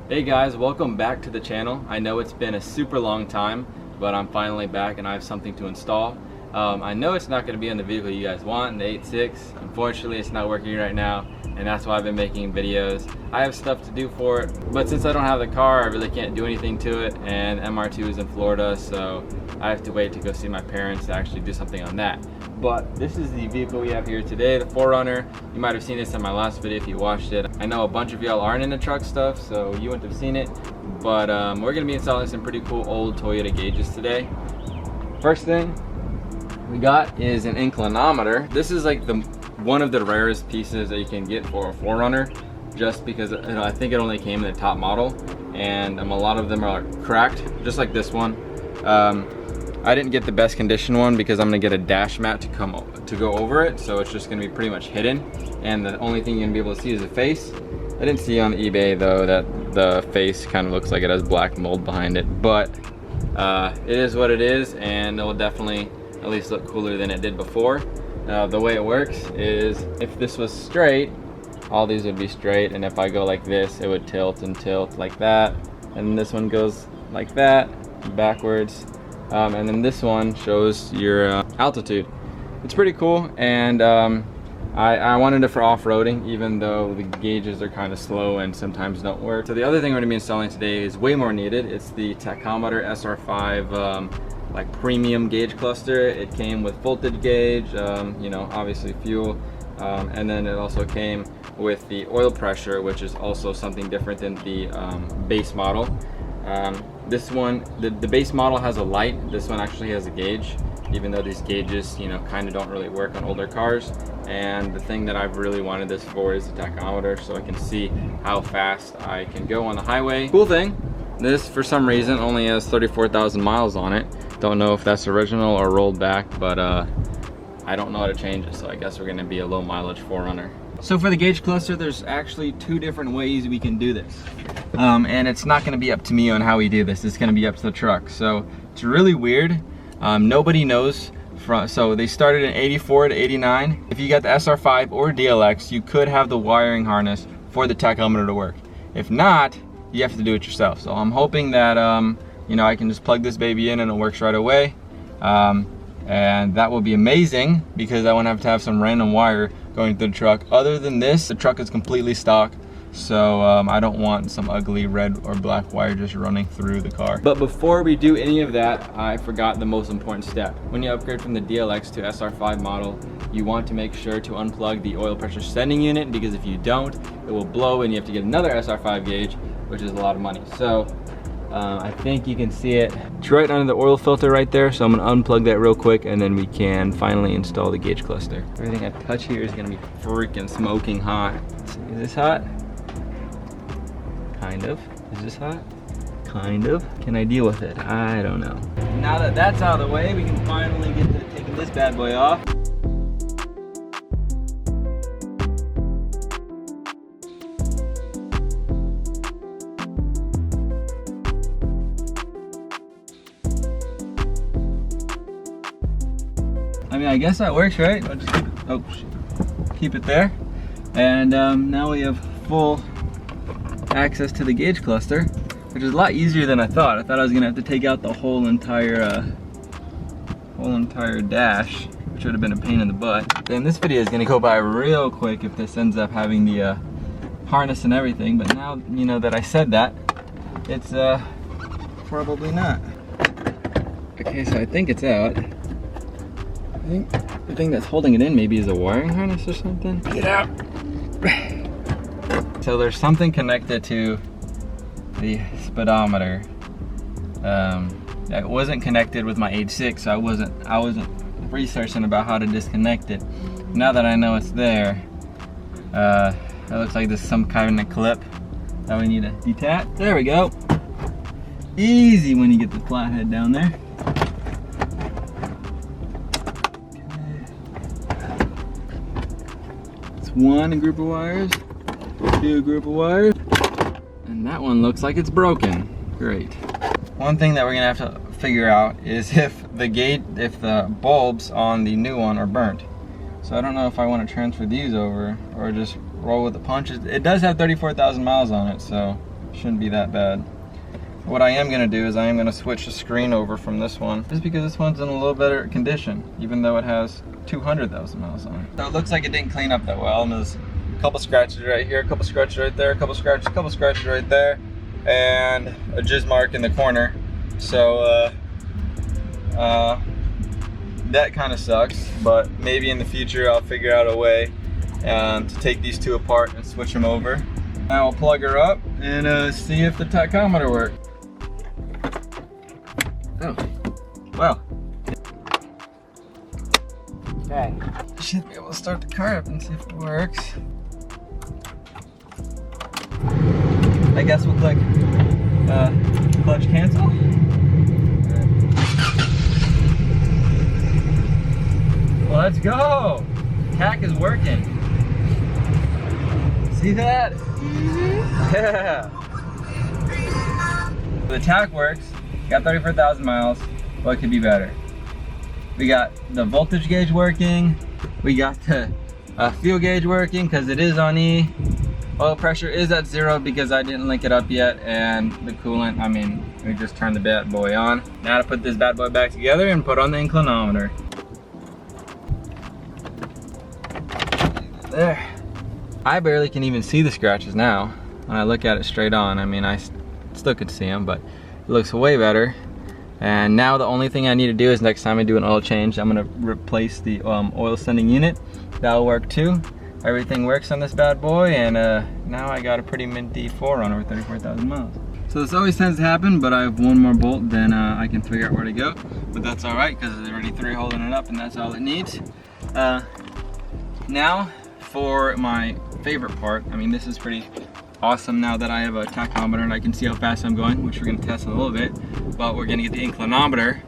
Hey guys, welcome back to the channel. I know it's been a super long time, but I'm finally back and I have something to install. I know it's not going to be on the vehicle you guys want, the 8.6. Unfortunately, it's not working right now, and that's why I've been making videos. I have stuff to do for it, but since I don't have the car, I really can't do anything to it, and MR2 is in Florida, so I have to wait to go see my parents to actually do something on that. But this is the vehicle we have here today, the 4Runner. You might have seen this in my last video if you watched it. I know a bunch of y'all aren't into truck stuff, so you wouldn't have seen it, but we're going to be installing some pretty cool old Toyota gauges today. First thing we got is an inclinometer. This is like one of the rarest pieces that you can get for a 4Runner, just because I think it only came in the top model, and a lot of them are cracked, just like this one. I didn't get the best condition one because I'm gonna get a dash mat to go over it, so it's just gonna be pretty much hidden, and the only thing you're gonna be able to see is the face. I didn't see on eBay though that the face kind of looks like it has black mold behind it, but it is what it is, and it will definitely at least look cooler than it did before. The way it works is if this was straight, all these would be straight, and if I go like this, it would tilt and tilt like that, and this one goes like that backwards. And then this one shows your altitude. It's pretty cool, and I wanted it for off-roading, even though the gauges are kind of slow and sometimes don't work. So the other thing we're going to be installing today is way more needed. It's the tachometer SR5 like premium gauge cluster. It came with voltage gauge, you know, obviously fuel, and then it also came with the oil pressure, which is also something different than the base model. This one, the base model has a light. This one actually has a gauge, even though these gauges, you know, kind of don't really work on older cars. And the thing that I've really wanted this for is the tachometer, so I can see how fast I can go on the highway. Cool thing, this for some reason only has 34,000 miles on it. Don't know if that's original or rolled back, but I don't know how to change it, so I guess we're gonna be a low mileage 4Runner. So for the gauge cluster, there's actually two different ways we can do this. And it's not gonna be up to me on how we do this. It's gonna be up to the truck. So it's really weird. Nobody knows. So they started in 84 to 89. If you got the SR5 or DLX, you could have the wiring harness for the tachometer to work. If not, you have to do it yourself. So I'm hoping that you know, I can just plug this baby in and it works right away. And that will be amazing because I won't have to have some random wire going through the truck. Other than this, the truck is completely stock, so I don't want some ugly red or black wire just running through the car. But before we do any of that, I forgot the most important step. When you upgrade from the DLX to SR5 model, you want to make sure to unplug the oil pressure sending unit, because if you don't, it will blow and you have to get another SR5 gauge, which is a lot of money. So I think you can see it. It's right under the oil filter right there, so I'm gonna unplug that real quick, and then we can finally install the gauge cluster. Everything I touch here is gonna be freaking smoking hot. Is this hot? Kind of. Is this hot? Kind of. Can I deal with it? I don't know. Now that that's out of the way, we can finally get to taking this bad boy off. I mean, I guess that works, right? I'll just keep it there. And now we have full access to the gauge cluster, which is a lot easier than I thought. I thought I was gonna have to take out the whole entire dash, which would have been a pain in the butt. And this video is gonna go by real quick if this ends up having the harness and everything, but now, you know, that I said that, it's probably not. Okay, so I think it's out. I think the thing that's holding it in maybe is a wiring harness or something. Get out! So there's something connected to the speedometer that wasn't connected with my 8.6, so I wasn't researching about how to disconnect it. Now that I know it's there, it looks like there's some kind of clip that we need to detach. There we go. Easy when you get the flathead down there. One group of wires, two group of wires, and that one looks like it's broken. Great. One thing that we're gonna have to figure out is if the bulbs on the new one are burnt. So I don't know if I want to transfer these over or just roll with the punches. It does have 34,000 miles on it, so shouldn't be that bad. What I am gonna do is I am gonna switch the screen over from this one, just because this one's in a little better condition, even though it has 200,000 miles on it. So it looks like it didn't clean up that well, and there's a couple scratches right here, a couple scratches right there, a couple scratches right there, and a jizz mark in the corner. So that kind of sucks, but maybe in the future I'll figure out a way to take these two apart and switch them over. Now I'll plug her up and see if the tachometer works. Oh, well. Okay. Should be able to start the car up and see if it works. I guess we'll click clutch cancel. Let's go! TAC is working. See that? Mm-hmm. Yeah. The TAC works. Got 34,000 miles. What could be better? We got the voltage gauge working. We got the fuel gauge working because it is on E. Oil pressure is at 0 because I didn't link it up yet, and the coolant, I mean, we just turned the bad boy on. Now to put this bad boy back together and put on the inclinometer. There. I barely can even see the scratches now when I look at it straight on. I mean, I still could see them, but it looks way better. And now the only thing I need to do is next time I do an oil change, I'm gonna replace the oil sending unit. That'll work too. Everything works on this bad boy, and now I got a pretty minty 4Runner with 34,000 miles. So this always tends to happen, but I have one more bolt, then I can figure out where to go. But that's all right, because there's already 3 holding it up, and that's all it needs. Now, for my favorite part, I mean, this is pretty awesome now that I have a tachometer and I can see how fast I'm going, which we're gonna test in a little bit. But we're gonna get the inclinometer,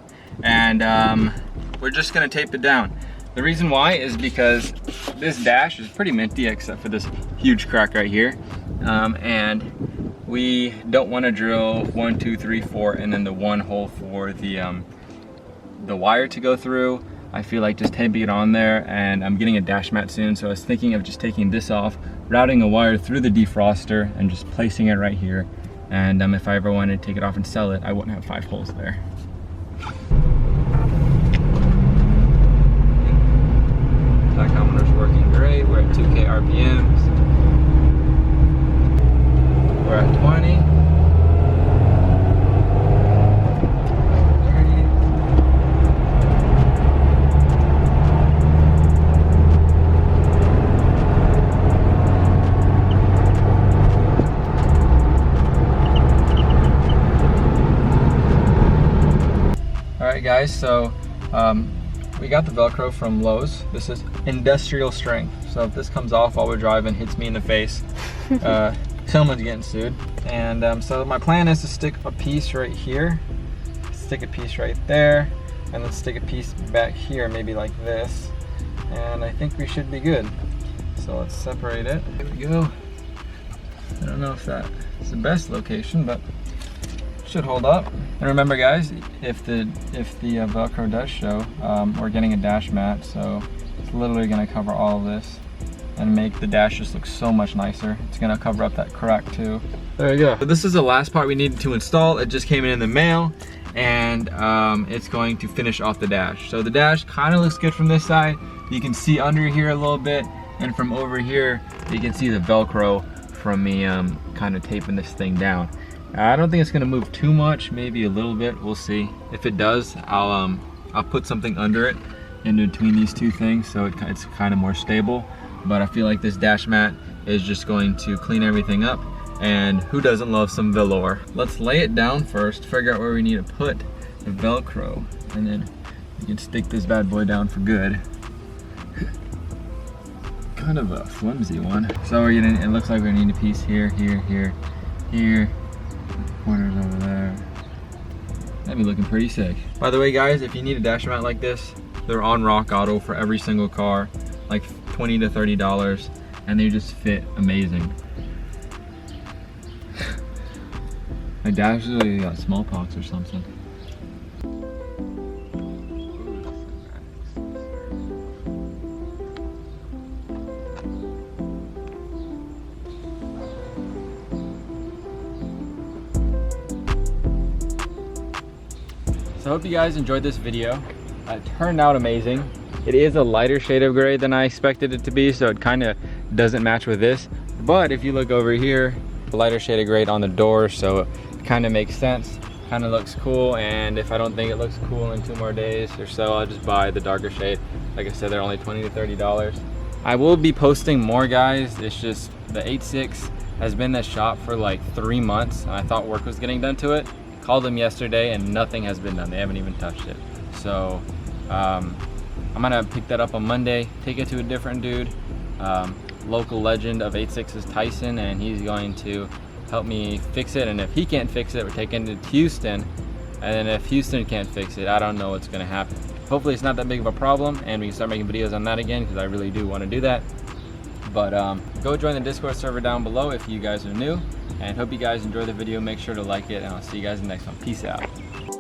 and we're just gonna tape it down. The reason why is because this dash is pretty minty except for this huge crack right here. And we don't wanna drill 1, 2, 3, 4, and then the one hole for the wire to go through. I feel like just taping it on there, and I'm getting a dash mat soon, so I was thinking of just taking this off, routing a wire through the defroster, and just placing it right here. And if I ever wanted to take it off and sell it, I wouldn't have 5 holes there. Tachometer's working great. We're at 2K RPMs. We're at 20. Alright guys, so we got the Velcro from Lowe's. This is industrial strength, so if this comes off while we're driving, hits me in the face, someone's getting sued. And so my plan is to stick a piece right here, stick a piece right there, and then stick a piece back here, maybe like this, and I think we should be good. So let's separate it. There we go. I don't know if that's the best location, but should hold up. And remember guys, if the Velcro does show, we're getting a dash mat, so it's literally gonna cover all of this and make the dash just look so much nicer. It's gonna cover up that crack too. There you go. So this is the last part we needed to install. It just came in the mail, and it's going to finish off the dash. So the dash kind of looks good from this side. You can see under here a little bit, and from over here, you can see the Velcro from me kind of taping this thing down. I don't think it's gonna move too much, maybe a little bit, we'll see. If it does, I'll put something under it in between these two things so it's kind of more stable. But I feel like this dash mat is just going to clean everything up, and who doesn't love some velour? Let's lay it down first, figure out where we need to put the Velcro, and then we can stick this bad boy down for good. Kind of a flimsy one. So we're gonna, it looks like we need a piece here, here, here, here. Corners over there. That'd be looking pretty sick. By the way guys, if you need a dash mount like this, they're on Rock Auto for every single car, like $20 to $30, and they just fit amazing. My dash is really got smallpox or something. So I hope you guys enjoyed this video. It turned out amazing. It is a lighter shade of gray than I expected it to be, so it kind of doesn't match with this. But if you look over here, the lighter shade of gray on the door, so it kind of makes sense. Kind of looks cool, and if I don't think it looks cool in 2 more days or so, I'll just buy the darker shade. Like I said, they're only $20 to $30. I will be posting more, guys. It's just the 8.6 has been in the shop for like 3 months, and I thought work was getting done to it. Called them yesterday and nothing has been done. They haven't even touched it. So I'm gonna pick that up on Monday, take it to a different dude, local legend of 8.6's Tyson, and he's going to help me fix it. And if he can't fix it, we're taking it to Houston, and then if Houston can't fix it, I don't know what's gonna happen. Hopefully it's not that big of a problem and we can start making videos on that again, because I really do want to do that. But go join the Discord server down below if you guys are new, and hope you guys enjoy the video. Make sure to like it, and I'll see you guys in the next one. Peace out.